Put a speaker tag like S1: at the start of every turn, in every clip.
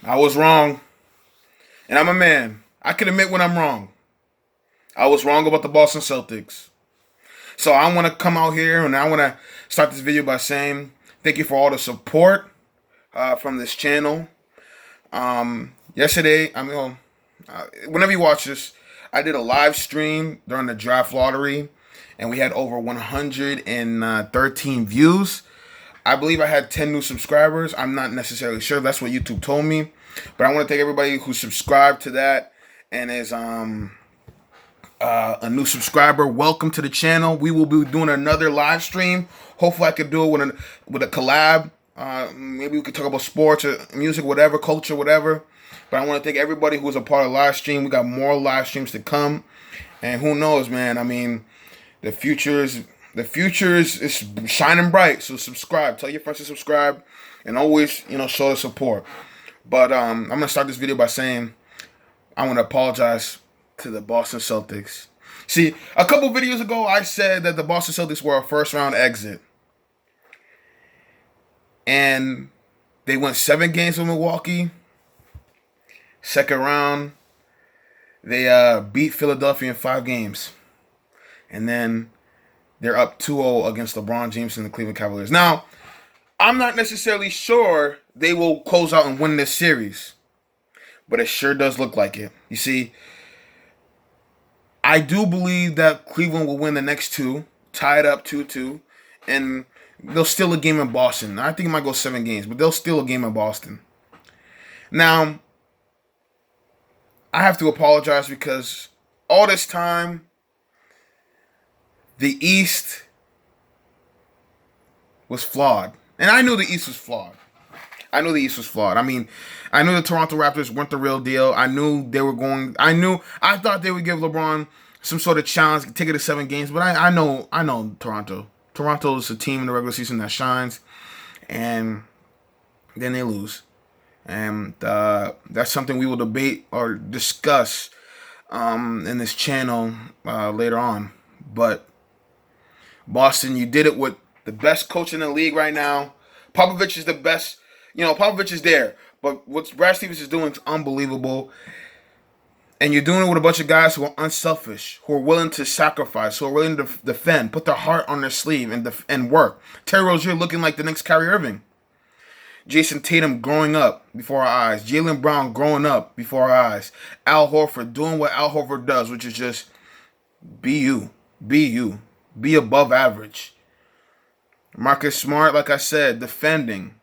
S1: I was wrong, and I'm a man. I can admit when I'm wrong. I was wrong about the Boston Celtics. So I want to come out here and I want to start this video by saying thank you for all the support from this channel. Yesterday, whenever you watch this, I did a live stream during the draft lottery, and we had over 113 views. I believe I had 10 new subscribers. I'm not necessarily sure. That's what YouTube told me. But I want to thank everybody who subscribed to that and is a new subscriber. Welcome to the channel. We will be doing another live stream. Hopefully I could do it with a collab. Maybe we could talk about sports or music, whatever, culture, whatever. But I want to thank everybody who was a part of the live stream. We got more live streams to come. And who knows, man? I mean, the future is shining bright. So subscribe. Tell your friends to subscribe. And always, show the support. But I'm going to start this video by saying I want to apologize to the Boston Celtics. See, a couple videos ago, I said that the Boston Celtics were a first-round exit. And they went 7 games with Milwaukee. Second round, they beat Philadelphia in 5 games. And then they're up 2-0 against LeBron James and the Cleveland Cavaliers. Now, I'm not necessarily sure they will close out and win this series. But it sure does look like it. You see, I do believe that Cleveland will win the next 2, tie it up 2-2, and they'll steal a game in Boston. I think it might go 7 games, but they'll steal a game in Boston. Now, I have to apologize because all this time, the East was flawed. And I knew the East was flawed. I mean, I knew the Toronto Raptors weren't the real deal. I thought they would give LeBron some sort of challenge, take it to 7 games. But I know Toronto. Toronto is a team in the regular season that shines, and then they lose. And that's something we will debate or discuss in this channel later on. But Boston, you did it with the best coach in the league right now. Popovich is the best. Popovich is there. But what Brad Stevens is doing is unbelievable. And you're doing it with a bunch of guys who are unselfish, who are willing to sacrifice, who are willing to defend, put their heart on their sleeve and work. Terry Rozier looking like the next Kyrie Irving. Jason Tatum growing up before our eyes. Jaylen Brown growing up before our eyes. Al Horford doing what Al Horford does, which is just be you. Be you. Be above average. Marcus Smart, like I said, defending.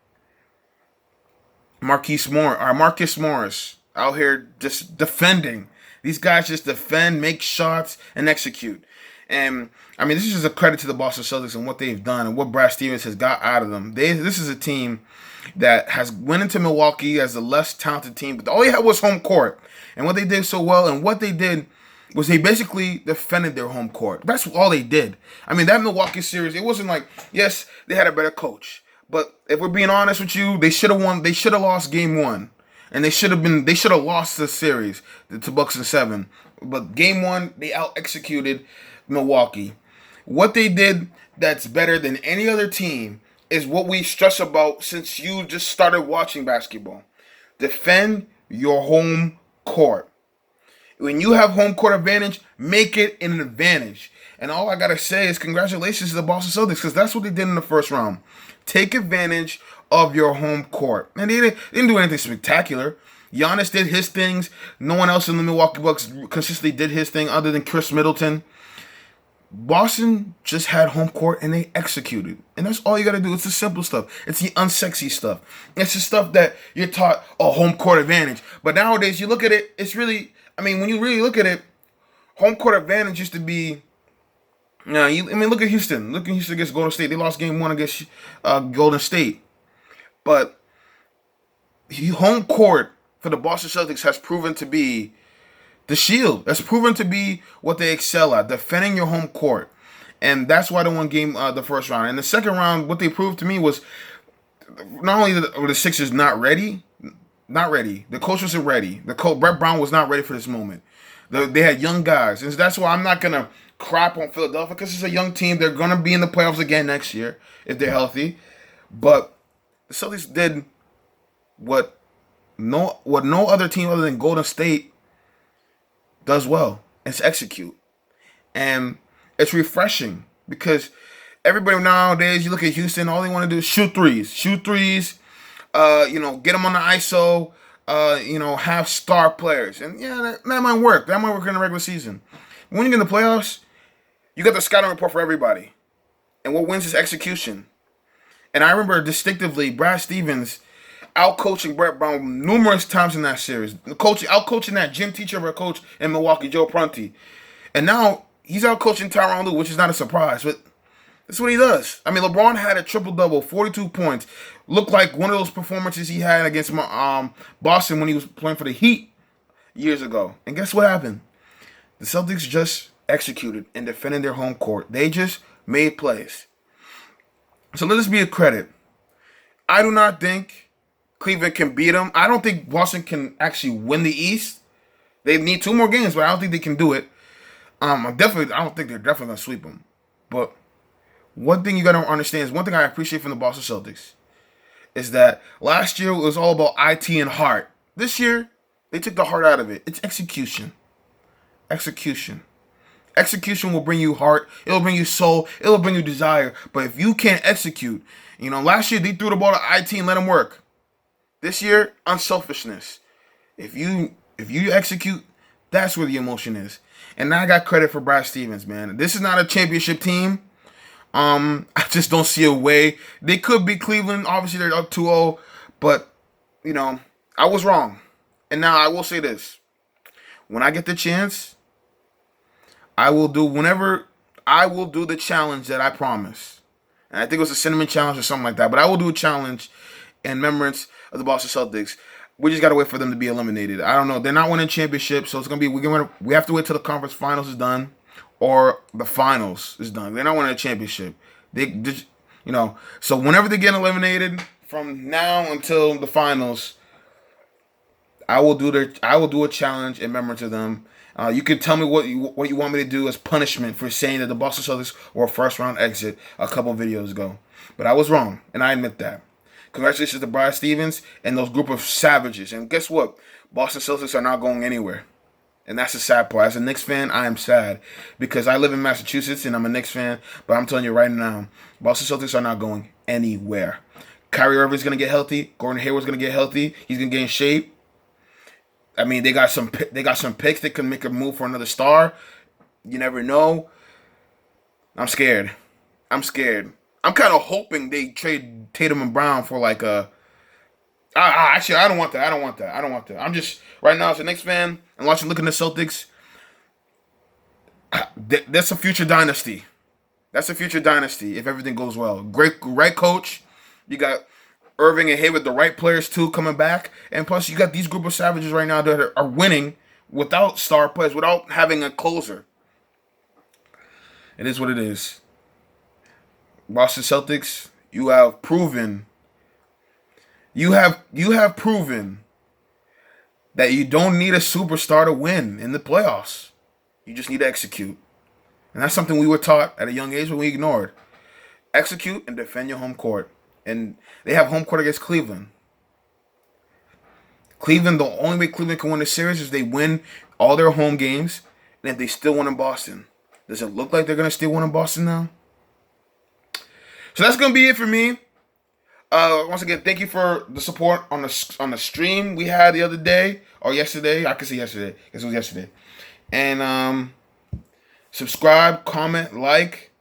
S1: Marcus Morris out here just defending. These guys just defend, make shots, and execute. And I mean, this is just a credit to the Boston Celtics and what they've done and what Brad Stevens has got out of them. This is a team that has went into Milwaukee as a less talented team, but all they had was home court. And what they did so well, and what they did was they basically defended their home court. That's all they did. I mean, that Milwaukee series, it wasn't like, yes, they had a better coach. But if we're being honest with you, they should have won. They should have lost game 1. And they should have lost the series to Bucks in 7. But game 1, they out-executed Milwaukee. What they did that's better than any other team is what we stress about since you just started watching basketball. Defend your home court. When you have home court advantage, make it an advantage. And all I got to say is congratulations to the Boston Celtics, because that's what they did in the first round. Take advantage of your home court. And they didn't do anything spectacular. Giannis did his things. No one else in the Milwaukee Bucks consistently did his thing other than Chris Middleton. Boston just had home court and they executed. And that's all you got to do. It's the simple stuff. It's the unsexy stuff. It's the stuff that you're taught, home court advantage. But nowadays, you look at it, it's really, when you really look at it, home court advantage used to be, look at Houston. Look at Houston against Golden State. They lost game 1 against Golden State. But home court for the Boston Celtics has proven to be the shield. That's proven to be what they excel at, defending your home court. And that's why they won the first round. And the second round, what they proved to me was not only were the Sixers not ready, the coach wasn't ready. Brett Brown was not ready for this moment. They had young guys. And that's why I'm not going to crap on Philadelphia, because it's a young team. They're going to be in the playoffs again next year if they're healthy. But the Celtics did what no other team other than Golden State does well. It's execute. And it's refreshing because everybody nowadays, you look at Houston, all they want to do is shoot threes. Shoot threes, get them on the ISO, have star players. And yeah, that might work. That might work in the regular season. When you get in the playoffs, you got the scouting report for everybody. And what wins is execution. And I remember distinctively Brad Stevens out-coaching Brett Brown numerous times in that series. Out-coaching that gym teacher of our coach in Milwaukee, Joe Prunty. And now he's out-coaching Tyronn Lue, which is not a surprise. But that's what he does. I mean, LeBron had a triple-double, 42 points. Looked like one of those performances he had against Boston when he was playing for the Heat years ago. And guess what happened? The Celtics just executed and defended their home court. They just made plays. So let this be a credit. I do not think Cleveland can beat them. I don't think Boston can actually win the East. They need 2 more games, but I don't think they can do it. I don't think they're definitely gonna sweep them. But one thing you gotta understand is one thing I appreciate from the Boston Celtics is that last year it was all about IT and heart. This year they took the heart out of it. It's execution. Execution. Execution will bring you heart. It'll bring you soul. It'll bring you desire. But if you can't execute, last year they threw the ball to IT and let them work. This year, unselfishness. If you execute, that's where the emotion is. And I got credit for Brad Stevens, man. This is not a championship team. I just don't see a way. They could beat Cleveland. Obviously, they're up 2-0. But, I was wrong. And now I will say this. When I get the chance, I will do the challenge that I promised. And I think it was a cinnamon challenge or something like that. But I will do a challenge in remembrance of the Boston Celtics. We just got to wait for them to be eliminated. I don't know. They're not winning championships, so it's going to be we have to wait till the conference finals is done or the finals is done. They're not winning a championship. They just, so whenever they get eliminated from now until the finals, I will do a challenge in remembrance of them. You can tell me what you want me to do as punishment for saying that the Boston Celtics were a first-round exit a couple videos ago. But I was wrong, and I admit that. Congratulations to Brad Stevens and those group of savages. And guess what? Boston Celtics are not going anywhere. And that's the sad part. As a Knicks fan, I am sad. Because I live in Massachusetts and I'm a Knicks fan. But I'm telling you right now, Boston Celtics are not going anywhere. Kyrie Irving's going to get healthy. Gordon Hayward's going to get healthy. He's going to get in shape. I mean, they got some picks that can make a move for another star. You never know. I'm scared. I'm kind of hoping they trade Tatum and Brown for like a. Actually, I don't want that. I'm just right now as a Knicks fan and looking at the Celtics. That's a future dynasty. That's a future dynasty if everything goes well. Right coach. You got Irving and Hayward, the right players too, coming back, and plus you got these group of savages right now that are winning without star players, without having a closer. It is what it is. Boston Celtics, you have proven that you don't need a superstar to win in the playoffs. You just need to execute. And that's something we were taught at a young age, but we ignored. Execute and defend your home court. And they have home court against Cleveland. The only way Cleveland can win the series is they win all their home games, and if they still win in Boston. Does it look like they're going to still win in Boston now? So that's going to be it for me. Once again, thank you for the support on the stream we had the other day or yesterday. I could say yesterday. I guess it was yesterday. And subscribe, comment, like,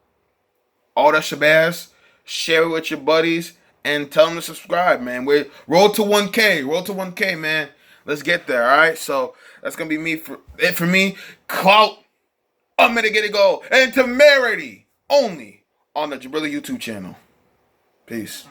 S1: all that shabazz. Share it with your buddies and tell them to subscribe, man. We're roll to 1K. Roll to 1K, man. Let's get there, all right? So that's going to be it for me. Clout. I'm going to get it go. And temerity only on the Jabrilly YouTube channel. Peace.